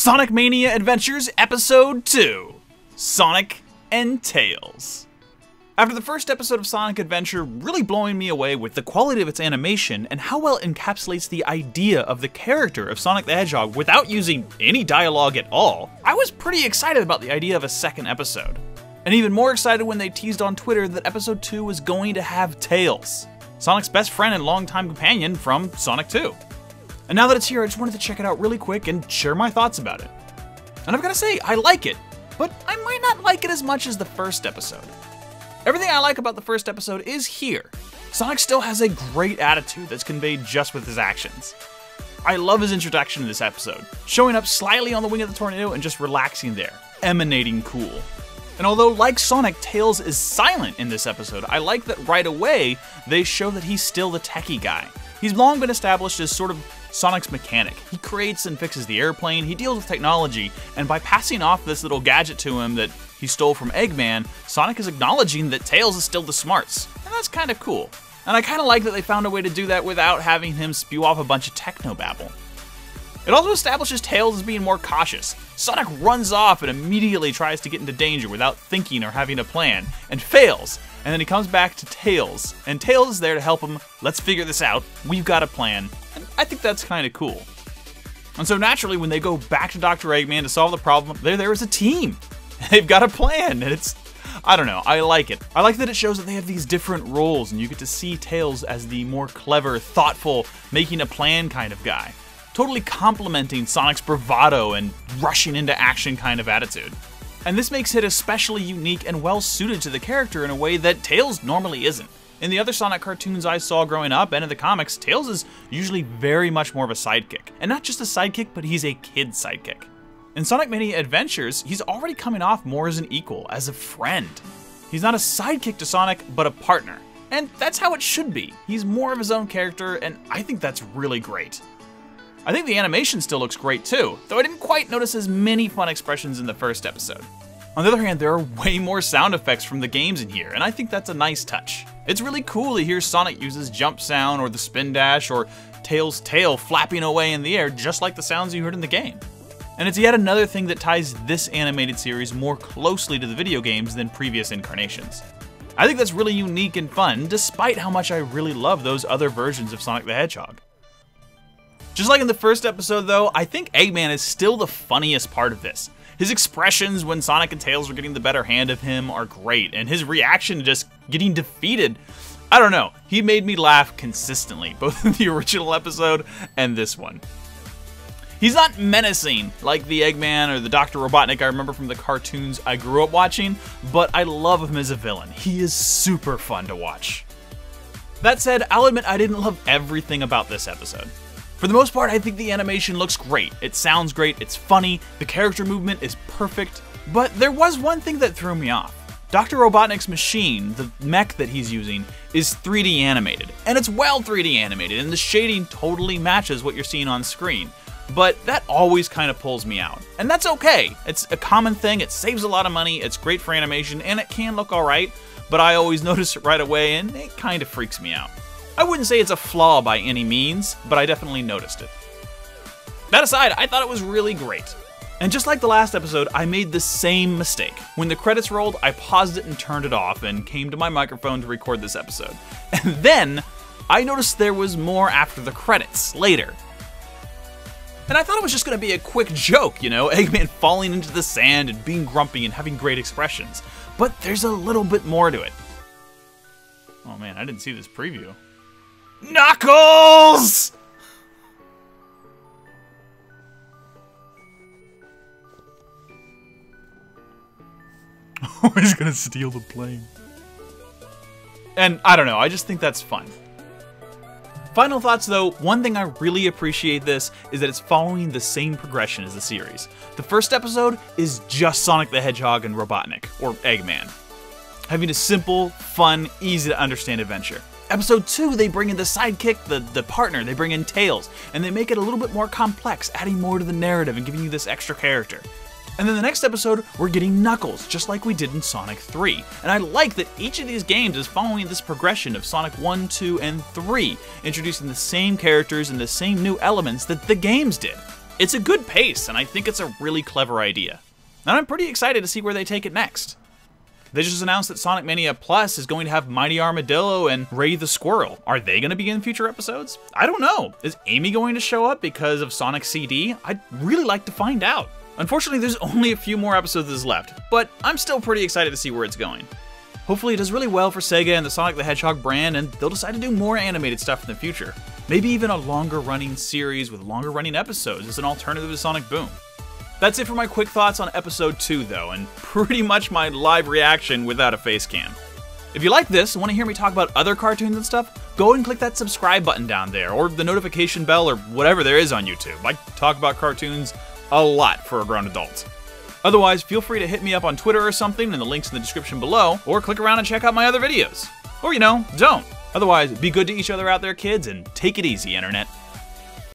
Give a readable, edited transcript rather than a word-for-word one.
Sonic Mania Adventures Episode 2, Sonic and Tails. After the first episode of Sonic Adventure really blowing me away with the quality of its animation and how well it encapsulates the idea of the character of Sonic the Hedgehog without using any dialogue at all, I was pretty excited about the idea of a second episode. And even more excited when they teased on Twitter that Episode 2 was going to have Tails, Sonic's best friend and longtime companion from Sonic 2. And now that it's here, I just wanted to check it out really quick and share my thoughts about it. And I've got to say, I like it, but I might not like it as much as the first episode. Everything I like about the first episode is here. Sonic still has a great attitude that's conveyed just with his actions. I love his introduction in this episode, showing up slightly on the wing of the tornado and just relaxing there, emanating cool. And although, like Sonic, Tails is silent in this episode, I like that right away they show that he's still the techie guy. He's long been established as sort of Sonic's mechanic. He creates and fixes the airplane, he deals with technology, and by passing off this little gadget to him that he stole from Eggman, Sonic is acknowledging that Tails is still the smarts. And that's kind of cool. And I kind of like that they found a way to do that without having him spew off a bunch of technobabble. It also establishes Tails as being more cautious. Sonic runs off and immediately tries to get into danger without thinking or having a plan, and fails. And then he comes back to Tails, and Tails is there to help him. Let's figure this out. We've got a plan. And I think that's kind of cool. And so naturally, when they go back to Dr. Eggman to solve the problem, they're there as a team. They've got a plan, and it's, I don't know, I like it. I like that it shows that they have these different roles, and you get to see Tails as the more clever, thoughtful, making a plan kind of guy. Totally complementing Sonic's bravado and rushing into action kind of attitude. And this makes it especially unique and well suited to the character in a way that Tails normally isn't. In the other Sonic cartoons I saw growing up and in the comics, Tails is usually very much more of a sidekick. And not just a sidekick, but he's a kid sidekick. In Sonic Mania Adventures, he's already coming off more as an equal, as a friend. He's not a sidekick to Sonic, but a partner. And that's how it should be. He's more of his own character, and I think that's really great. I think the animation still looks great too, though I didn't quite notice as many fun expressions in the first episode. On the other hand, there are way more sound effects from the games in here, and I think that's a nice touch. It's really cool to hear Sonic use his jump sound, or the spin dash, or Tails' tail flapping away in the air, just like the sounds you heard in the game. And it's yet another thing that ties this animated series more closely to the video games than previous incarnations. I think that's really unique and fun, despite how much I really love those other versions of Sonic the Hedgehog. Just like in the first episode though, I think Eggman is still the funniest part of this. His expressions when Sonic and Tails are getting the better hand of him are great, and his reaction to just getting defeated, I don't know, he made me laugh consistently, both in the original episode and this one. He's not menacing like the Eggman or the Dr. Robotnik I remember from the cartoons I grew up watching, but I love him as a villain. He is super fun to watch. That said, I'll admit I didn't love everything about this episode. For the most part, I think the animation looks great. It sounds great, it's funny, the character movement is perfect, but there was one thing that threw me off. Dr. Robotnik's machine, the mech that he's using, is 3D animated, and it's well 3D animated, and the shading totally matches what you're seeing on screen. But that always kind of pulls me out. And that's okay. It's a common thing, it saves a lot of money, it's great for animation, and it can look alright, but I always notice it right away, and it kind of freaks me out. I wouldn't say it's a flaw by any means, but I definitely noticed it. That aside, I thought it was really great. And just like the last episode, I made the same mistake. When the credits rolled, I paused it and turned it off and came to my microphone to record this episode. And then, I noticed there was more after the credits, later. And I thought it was just gonna be a quick joke, you know, Eggman falling into the sand and being grumpy and having great expressions. But there's a little bit more to it. Oh man, I didn't see this preview. Knuckles! Oh, he's gonna steal the plane. And I don't know, I just think that's fun. Final thoughts though, one thing I really appreciate this is that it's following the same progression as the series. The first episode is just Sonic the Hedgehog and Robotnik, or Eggman, having a simple, fun, easy to understand adventure. Episode 2, they bring in the sidekick, the partner, they bring in Tails, and they make it a little bit more complex, adding more to the narrative and giving you this extra character. And then the next episode, we're getting Knuckles, just like we did in Sonic 3. And I like that each of these games is following this progression of Sonic 1, 2, and 3, introducing the same characters and the same new elements that the games did. It's a good pace, and I think it's a really clever idea. And I'm pretty excited to see where they take it next. They just announced that Sonic Mania Plus is going to have Mighty Armadillo and Ray the Squirrel. Are they going to be in future episodes? I don't know. Is Amy going to show up because of Sonic CD? I'd really like to find out. Unfortunately, there's only a few more episodes left, but I'm still pretty excited to see where it's going. Hopefully it does really well for Sega and the Sonic the Hedgehog brand, and they'll decide to do more animated stuff in the future. Maybe even a longer running series with longer running episodes as an alternative to Sonic Boom. That's it for my quick thoughts on episode 2 though, and pretty much my live reaction without a face cam. If you like this and want to hear me talk about other cartoons and stuff, go and click that subscribe button down there, or the notification bell, or whatever there is on YouTube. I talk about cartoons a lot for a grown adult. Otherwise, feel free to hit me up on Twitter or something, and the link's in the description below, or click around and check out my other videos. Or, don't. Otherwise, be good to each other out there, kids, and take it easy, Internet.